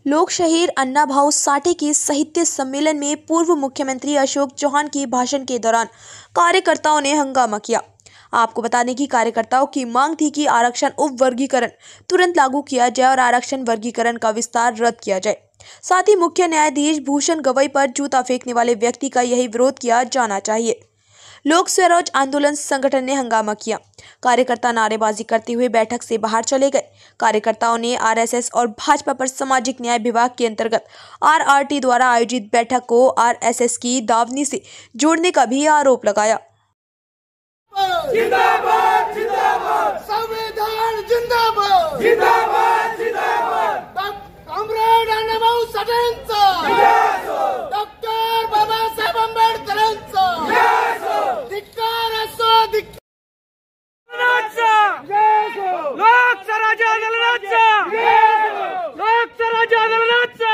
लोकशाहीर अन्नाभाऊ साठे के साहित्य सम्मेलन में पूर्व मुख्यमंत्री अशोक चौहान के भाषण के दौरान कार्यकर्ताओं ने हंगामा किया। आपको बता दें कि कार्यकर्ताओं की मांग थी कि आरक्षण उप वर्गीकरण तुरंत लागू किया जाए और आरक्षण वर्गीकरण का विस्तार रद्द किया जाए। साथ ही मुख्य न्यायाधीश भूषण गवई पर जूता फेंकने वाले व्यक्ति का यही विरोध किया जाना चाहिए। लोक स्वराज आंदोलन संगठन ने हंगामा किया। कार्यकर्ता नारेबाजी करते हुए बैठक से बाहर चले गए। कार्यकर्ताओं ने आरएसएस और भाजपा पर सामाजिक न्याय विभाग के अंतर्गत आरआरटी द्वारा आयोजित बैठक को आरएसएस की दावनी से जोड़ने का भी आरोप लगाया। जिंदाबाद जिंदाबाद संविधान जिंदाबाद जिंदाबाद जिंदाबाद कॉम्रेड अन्नाभाऊ साठेंचा डॉक्टर बाबासाहेब आंबेडकरांचा धिक्कार असो लोकस्वराज आंदोलनाचा लोकस्वराज आंदोलनाचा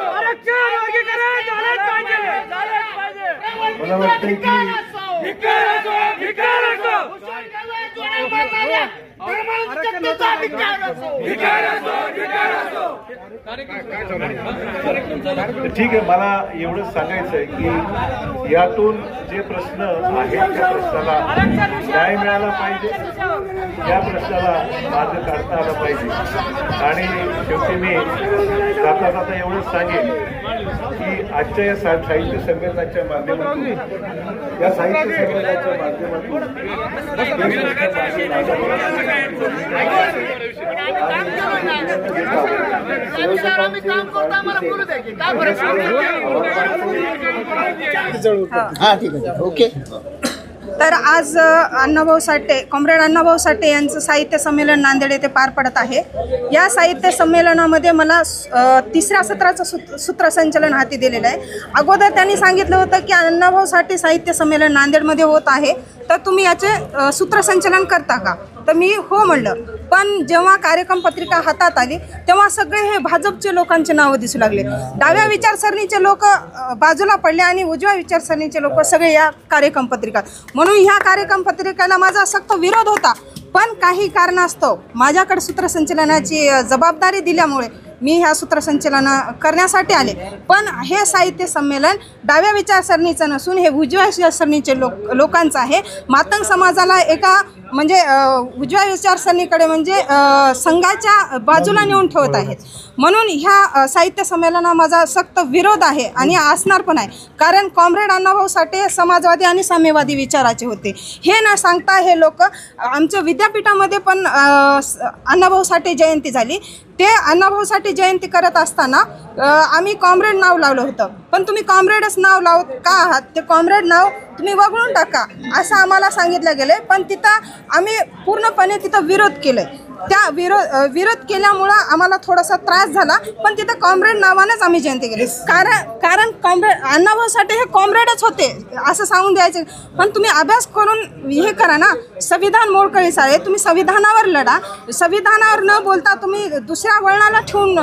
आरक्षण वर्गीकरण झालेच पाहिजे मला वाटतं की ठीक आहे। मला एवढंच सांगायचं आहे की यातून जे प्रश्न आहेत त्या प्रश्नाला न्याय मिळाला पाहिजे, या प्रश्नाला मार्ग काढता आला पाहिजे। आणि शेवटी मी जाता जाता एवढंच सांगेन की आजच्या या साहित्य संमेलनाच्या माध्यमातून या साहित्य संमेलनाच्या माध्यमातून ओके। तर आज अण्णाभाऊ साठे कॉम्रेड अण्णाभाऊ साठे यांचं साहित्य संमेलन नांदेड येथे पार पडत आहे। या साहित्य संमेलनामध्ये मला तिसऱ्या सत्राचं सूत्रसंचलन हाती दिलेलं आहे। अगोदर त्यांनी सांगितलं होतं की अण्णाभाऊ साठे साहित्य संमेलन नांदेडमध्ये होत आहे, तर तुम्ही याचे सूत्रसंचलन करता का? तर मी हो म्हणलं। पण जेव्हा कार्यक्रम पत्रिका हातात आली तेव्हा सगळे हे भाजपचे लोकांचे नावं दिसू लागले। डाव्या विचारसरणीचे लोक बाजूला पडले आणि उजव्या विचारसरणीचे लोक सगळे या कार्यक्रम पत्रिका, म्हणून ह्या कार्यक्रम पत्रिकेला माझा सक्त विरोध होता। पण काही कारणास्तव माझ्याकडे सूत्रसंचलनाची जबाबदारी दिल्यामुळे मी ह्या सूत्रसंचलन करण्यासाठी आले। पण हे साहित्य संमेलन डाव्या विचारसरणीचं नसून हे उजव्या विचारसरणीचे लोकांचं आहे। मातंग समाजाला एका म्हणजे उजव्या विचारसरणीकडे म्हणजे संघाच्या बाजूला नेऊन ठेवत आहेत। म्हणून ह्या साहित्य संमेलनाला माझा सक्त विरोध आहे आणि असणार पण आहे। कारण कॉम्रेड अण्णाभाऊ साठे समाजवादी आणि साम्यवादी विचाराचे होते। हे न सांगता हे लोक आमच्या विद्यापीठामध्ये पण अण्णाभाऊ साठे जयंती झाली। ते अण्णाभाऊ साठे जयंती करत असताना आम्ही कॉम्रेड नाव लावलं होतं, पण तुम्ही कॉम्रेडच नाव लावत का आहात? ते कॉम्रेड नाव तुम्ही वगळून टाका असं आम्हाला सांगितलं गेलं। पण तिथं आम्ही पूर्णपणे तिथं विरोध केलं। त्या विरोध केल्यामुळं आम्हाला थोडासा त्रास झाला, पण तिथं कॉम्रेड नावानंच आम्ही जयंती केली। कारण कॉम्रेड अण्णाभाऊ साठे हे कॉम्रेडच होते असं सांगून द्यायचे। पण तुम्ही अभ्यास करून हे करा ना, संविधान मोडकळीस आहे, तुम्ही संविधानावर लढा। संविधानावर न बोलता तुम्ही दुसऱ्या वळणाला ठेवून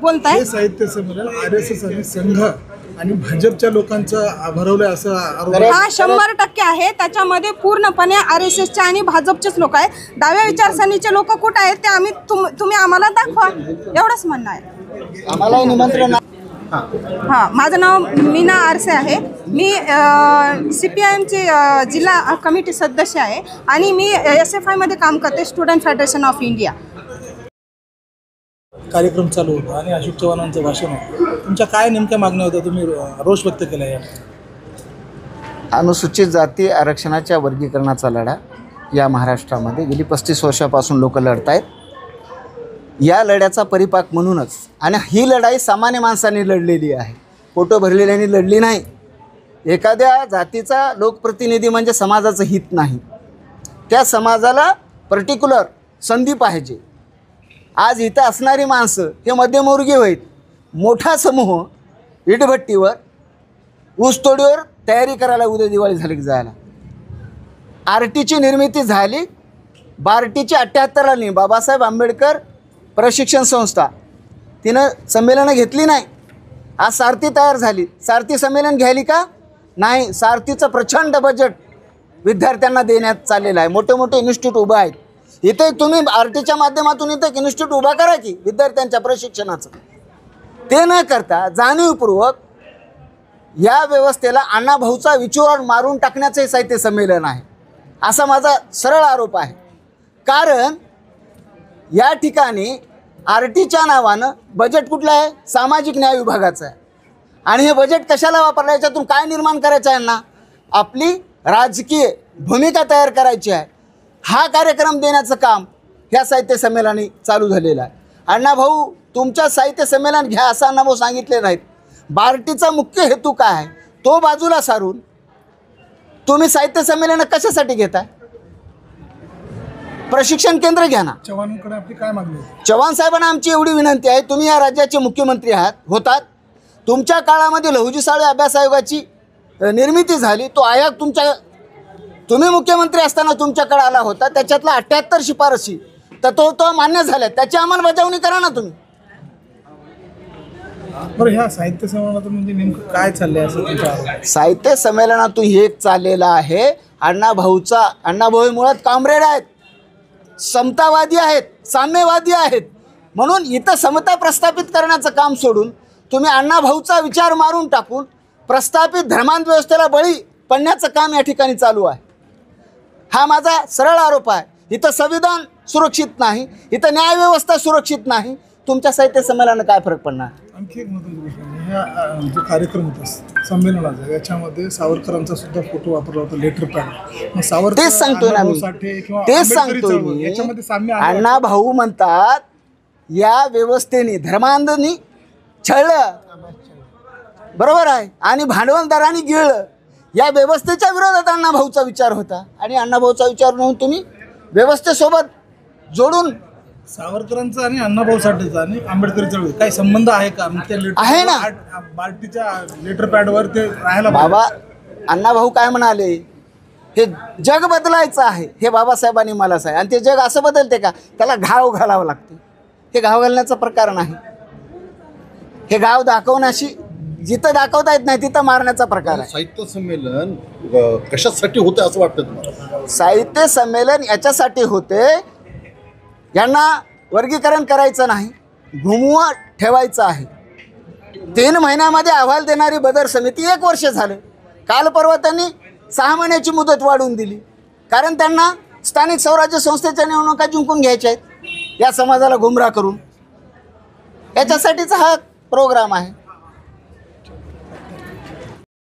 बोलताय। साहित्य संमेलन आरएसएस आणि संघ आणि भाजपच्या लोकांचं भरवलंय असं हा 100% आहे। त्याच्यामध्ये पूर्णपणे आरएसएसचे आणि भाजपचेच लोक आहेत। डाव्या विचारसरणीचे लोक कुठे आहेत ते तुम्ही आम्हाला दाखवा, एवढंच म्हणणं आहे। आम्हाला निमंत्रण माझं नाव मीना आरसे आहे। मी CPIMचे जिल्हा कमिटी सदस्य आहे आणि मी SFI मध्ये काम करते, स्टुडंट फेडरेशन ऑफ इंडिया। कार्यक्रम चालू होता आणि अशोक चव्हाणांचं भाषण होतं। तुमच्या काय नेमक्या मागण्या होत्या? तुम्ही रोष व्यक्त केला आहे। अनुसूचित जाती आरक्षणाच्या वर्गीकरणाचा लढा या महाराष्ट्रामध्ये गेली 35 वर्षापासून लोक लढत आहेत। या लढ्याचा परिपाक म्हणूनच, आणि ही लढाई सामान्य माणसांनी लढलेली आहे, पोटं भरलेल्यांनी लढली नाही। एखाद्या जातीचा लोकप्रतिनिधी म्हणजे समाजाचं हित नाही, त्या समाजाला पर्टिक्युलर संधी पाहिजे। आज इथं असणारी माणसं हे मध्यमवर्गीय आहेत। मोठा समूह इटभट्टीवर ऊसतोडीवर तयारी करायला उद्या दिवाळी झाली की जायला। आरटीची निर्मिती झाली, बार्टीची 78 बाबासाहेब आंबेडकर प्रशिक्षण संस्था तिनं संमेलनं घेतली नाही। आज सारथी तयार झाली, सारथी संमेलन घ्यायली का नाही? सारथीचं प्रचंड बजेट विद्यार्थ्यांना देण्यात चाललेलं आहे। मोठे मोठे इन्स्टिट्यूट उभं आहेत। इथे तुम्ही आरटीच्या माध्यमातून इथे इन्स्टिट्यूट उभा करा की विद्यार्थ्यांच्या प्रशिक्षणाचं। ते न करता जाणीवपूर्वक या व्यवस्थेला अण्णाभाऊचा विचार मारून टाकण्याचे साहित्य संमेलन आहे असा माझा सरळ आरोप आहे. कारण या ठिकाणी आरटीच्या नावानं बजेट कुठलं आहे? सामाजिक न्याय विभागाचं आहे. आणि हे बजेट कशाला वापरलं? याच्यातून काय निर्माण करायचं आहे यांना? आपली राजकीय भूमिका तयार करायची आहे. हा कार्यक्रम देण्याचं काम ह्या साहित्य संमेलनाने चालू झालेलं आहे. अण्णाभाऊ तुमच्या साहित्य संमेलन घ्या असं अण्णाभाऊ सांगितले नाहीत. बार्टीचा मुख्य हेतू काय आहे तो बाजूला सारून तुम्ही साहित्य संमेलन कशासाठी घेताय? प्रशिक्षण केंद्र घ्या ना. चव्हाणांकडे आपली काय मागणी होती? चव्हाण साहेबांना आमची एवढी विनंती आहे, तुम्ही या राज्याचे मुख्यमंत्री होतात. तुमच्या काळामध्ये लहुजी साळवे अभ्यास आयोगाची निर्मिती झाली. तो आयोग तुम्ही मुख्यमंत्री असताना तुमच्याकडे आला होता. त्याच्यातला 78 शिफारसी तर तो मान्य झाल्या. त्याची अंमलबजावणी करा ना तुम्ही. बरं, ह्या साहित्य संमेलनातून म्हणजे नेमकं काय चाललंय असं तुमच्या आरोप आहे? साहित्य संमेलनातून हेच चाललेलं आहे. अण्णाभाऊ मुळात कॉम्रेड आहेत, समतावादी आहेत, साम्यवादी आहेत. म्हणून इथं समता प्रस्थापित करण्याचं काम सोडून तुम्ही अण्णाभाऊचा विचार मारून टाकून प्रस्थापित धर्मांध व्यवस्थेला बळी पडण्याचं काम या ठिकाणी चालू आहे. हा माझा सरळ आरोप आहे. इथं संविधान सुरक्षित नाही, इथं न्यायव्यवस्था सुरक्षित नाही. तुमच्या साहित्य संमेलनानं काय फरक पडणार? आणखी एक महत्त्वाची गोष्ट म्हणजे ह्या जो कार्यक्रम होता संमेलनाचा याच्यामध्ये सावरकरांचा सुद्धा फोटो वापरला होता, लेटर पॅड. मग सावरकर तेच सांगतोय ना मी, तेच सांगतोय मी. याच्यामध्ये साम्य आहे. अण्णाभाऊ म्हणतात या व्यवस्थेने धर्मांधांनी छळलं, बरोबर आहे, आणि भांडवलदारांनी गिळलं. या व्यवस्थेच्या विरोधात अण्णाभाऊचा विचार होता. आणि अण्णाभाऊचा विचार म्हणून तुम्ही व्यवस्थेसोबत जोडून सावरकरांचा आणि अण्णाभाऊ साठेचा आणि आंबेडकरी चळवळी काही संबंध आहे का? आहे ना. बार्टीच्या लेटर पॅडवर ते राहायला बाबा अण्णाभाऊ काय म्हणाले? हे जग बदलायचं आहे, हे बाबासाहेबांनी मला सांग. आणि ते जग असं बदलते का? त्याला घाव घालावं लागते. हे घाव घालण्याचा प्रकार नाही. हे घाव दाखवण्याशी जिथं दाखवता येत नाही तिथं मारण्याचा प्रकार आहे. साहित्य संमेलन कशासाठी होतं असं वाटतं तुम्हाला? साहित्य संमेलन याच्यासाठी होते, यांना वर्गीकरण करायचं नाही, घुमवून ठेवायचं आहे. 3 महिन्यामध्ये अहवाल देणारी बदर समिती 1 वर्ष झालं. काल परवा त्यांनी 6 महिन्याची मुदत वाढवून दिली. कारण त्यांना स्थानिक स्वराज्य संस्थेच्या निवडणुका जिंकून घ्यायच्या आहेत या समाजाला गुमराह करून. याच्यासाठीचा हा प्रोग्राम आहे.